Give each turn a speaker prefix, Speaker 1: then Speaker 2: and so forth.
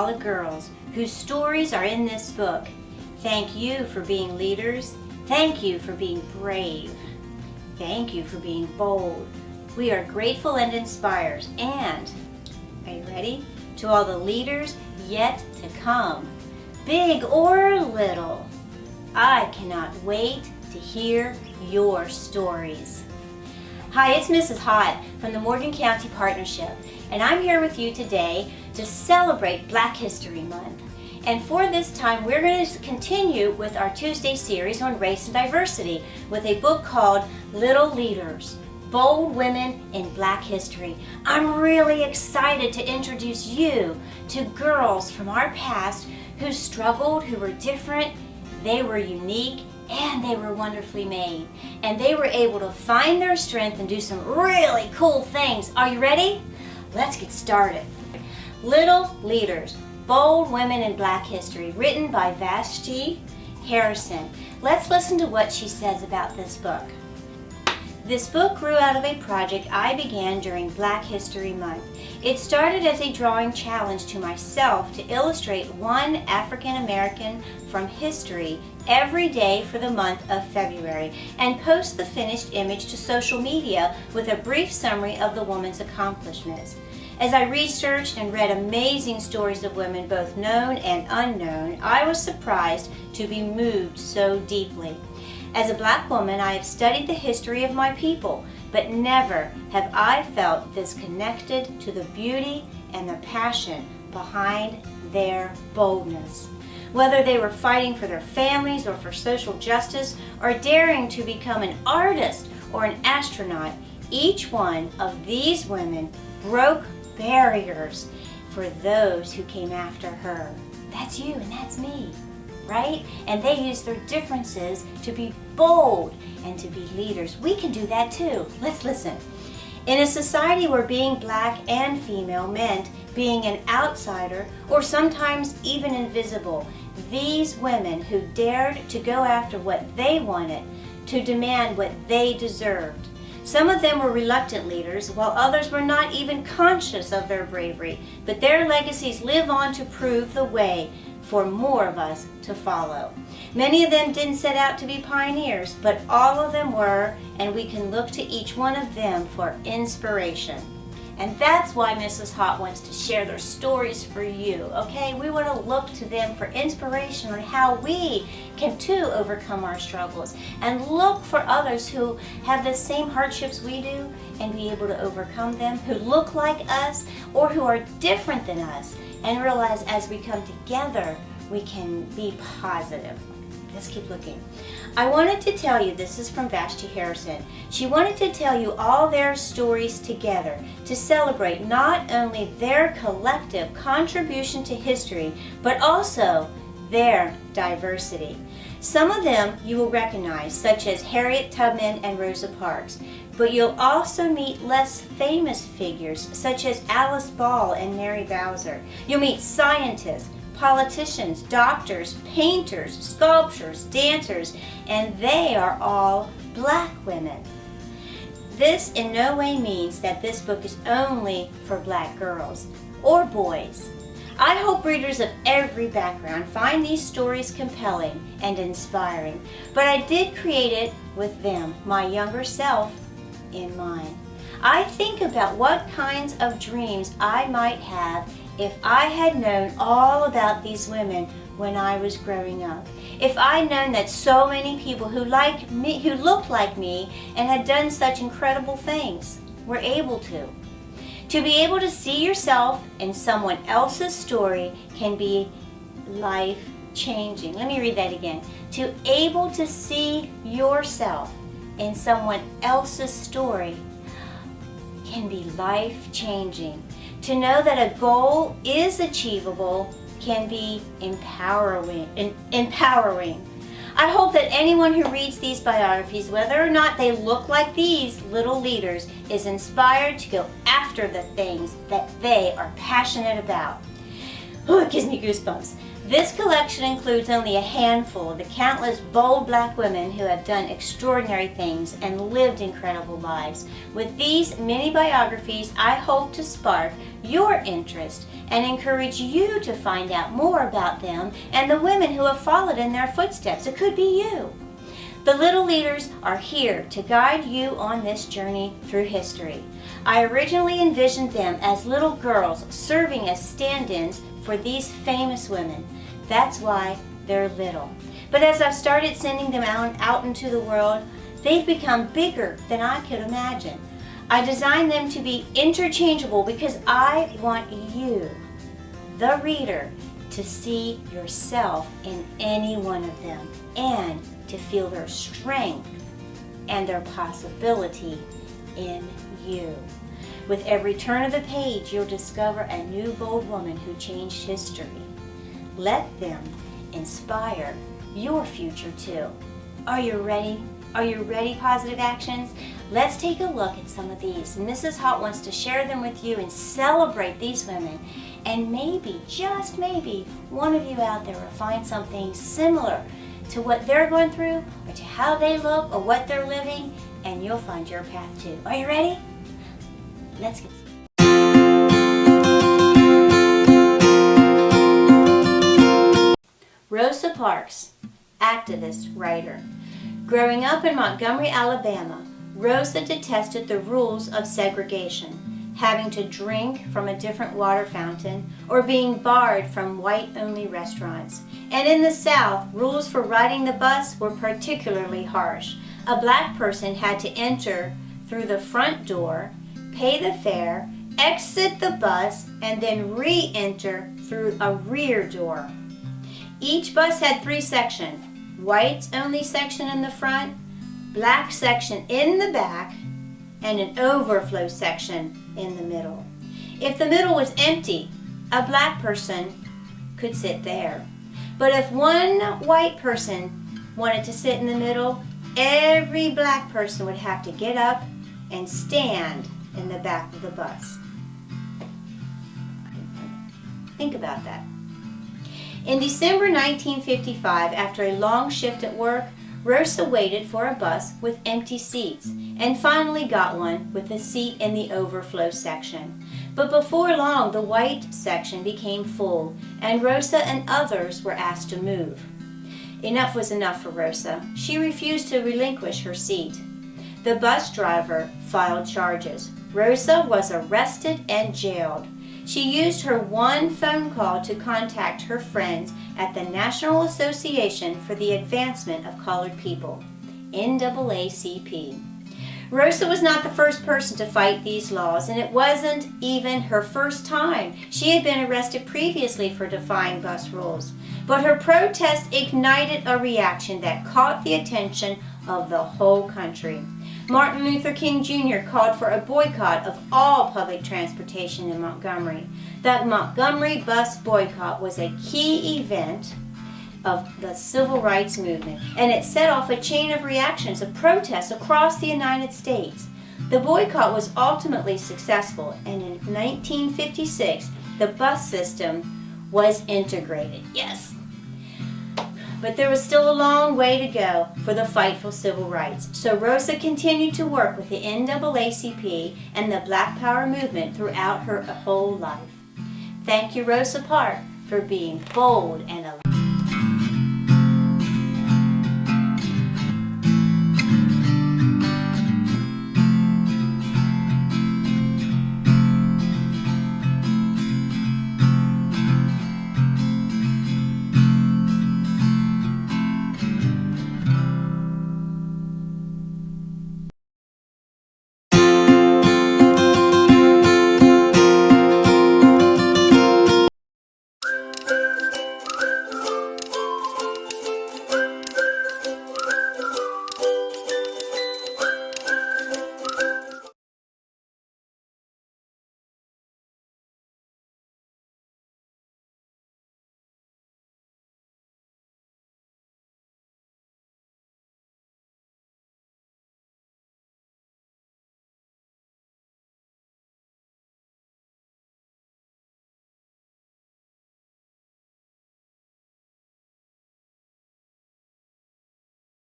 Speaker 1: all the girls whose stories are in this book. Thank you for being leaders. Thank you for being brave. Thank you for being bold. We are grateful and inspired. And, are you ready? To all the leaders yet to come, big or little, I cannot wait to hear your stories. Hi, it's Mrs. Hott from the Morgan County Partnership, and I'm here with you today to celebrate Black History Month. And for this time, we're going to continue with our Tuesday series on race and diversity with a book called Little Leaders, Bold Women in Black History. I'm really excited to introduce you to girls from our past who struggled, who were different, they were unique, and they were wonderfully made. And they were able to find their strength and do some really cool things. Are you ready? Let's get started. Little Leaders, Bold Women in Black History, written by Vashti Harrison. Let's listen to what she says about this book. This book grew out of a project I began during Black History Month. It started as a drawing challenge to myself to illustrate one African American from history every day for the month of February and post the finished image to social media with a brief summary of the woman's accomplishments. As I researched and read amazing stories of women, both known and unknown, I was surprised to be moved so deeply. As a Black woman, I have studied the history of my people, but never have I felt this connected to the beauty and the passion behind their boldness. Whether they were fighting for their families or for social justice, or daring to become an artist or an astronaut, each one of these women broke barriers for those who came after her. That's you and that's me, right? And they used their differences to be bold and to be leaders. We can do that too. Let's listen. In a society where being Black and female meant being an outsider or sometimes even invisible, these women who dared to go after what they wanted, to demand what they deserved. Some of them were reluctant leaders, while others were not even conscious of their bravery, but their legacies live on to prove the way for more of us to follow. Many of them didn't set out to be pioneers, but all of them were, and we can look to each one of them for inspiration. And that's why Mrs. Hott wants to share their stories for you, okay? We want to look to them for inspiration on how we can too overcome our struggles, and look for others who have the same hardships we do and be able to overcome them, who look like us or who are different than us, and realize as we come together, we can be positive. Let's keep looking. I wanted to tell you, this is from Vashti Harrison, she wanted to tell you all their stories together to celebrate not only their collective contribution to history, but also their diversity. Some of them you will recognize, such as Harriet Tubman and Rosa Parks, but you'll also meet less famous figures, such as Alice Ball and Mary Bowser. You'll meet scientists, politicians, doctors, painters, sculptors, dancers, and they are all Black women. This in no way means that this book is only for Black girls or boys. I hope readers of every background find these stories compelling and inspiring, but I did create it with them, my younger self, in mind. I think about what kinds of dreams I might have if I had known all about these women when I was growing up. If I'd known that so many people who looked like me and had done such incredible things were able to. To be able to see yourself in someone else's story can be life-changing. Let me read that again. To able to see yourself in someone else's story can be life-changing. To know that a goal is achievable can be empowering. I hope that anyone who reads these biographies, whether or not they look like these little leaders, is inspired to go after the things that they are passionate about. Oh, it gives me goosebumps. This collection includes only a handful of the countless bold Black women who have done extraordinary things and lived incredible lives. With these mini biographies, I hope to spark your interest and encourage you to find out more about them and the women who have followed in their footsteps. It could be you. The Little Leaders are here to guide you on this journey through history. I originally envisioned them as little girls serving as stand-ins for these famous women. That's why they're little. But as I've started sending them out into the world, they've become bigger than I could imagine. I designed them to be interchangeable because I want you, the reader, to see yourself in any one of them and to feel their strength and their possibility in you. With every turn of the page, you'll discover a new bold woman who changed history. Let them inspire your future too. Are you ready? Are you ready, Positive Actions? Let's take a look at some of these. Mrs. Hott wants to share them with you and celebrate these women. And maybe, just maybe, one of you out there will find something similar to what they're going through or to how they look or what they're living, and you'll find your path too. Are you ready? Let's get started. Rosa Parks, activist, writer. Growing up in Montgomery, Alabama, Rosa detested the rules of segregation, having to drink from a different water fountain or being barred from white-only restaurants. And in the South, rules for riding the bus were particularly harsh. A Black person had to enter through the front door, pay the fare, exit the bus, and then re-enter through a rear door. Each bus had 3 sections: whites only section in the front, Black section in the back, and an overflow section in the middle. If the middle was empty, a Black person could sit there. But if one white person wanted to sit in the middle, every Black person would have to get up and stand in the back of the bus. Think about that. In December 1955, after a long shift at work, Rosa waited for a bus with empty seats and finally got one with a seat in the overflow section. But before long, the white section became full and Rosa and others were asked to move. Enough was enough for Rosa. She refused to relinquish her seat. The bus driver filed charges. Rosa was arrested and jailed. She used her one phone call to contact her friends at the National Association for the Advancement of Colored People, NAACP. Rosa was not the first person to fight these laws, and it wasn't even her first time. She had been arrested previously for defying bus rules. But her protest ignited a reaction that caught the attention of the whole country. Martin Luther King Jr. called for a boycott of all public transportation in Montgomery. The Montgomery bus boycott was a key event of the civil rights movement, and it set off a chain of reactions of protests across the United States. The boycott was ultimately successful, and in 1956, the bus system was integrated. Yes! But there was still a long way to go for the fight for civil rights. So Rosa continued to work with the NAACP and the Black Power movement throughout her whole life. Thank you, Rosa Parks, for being bold and alive.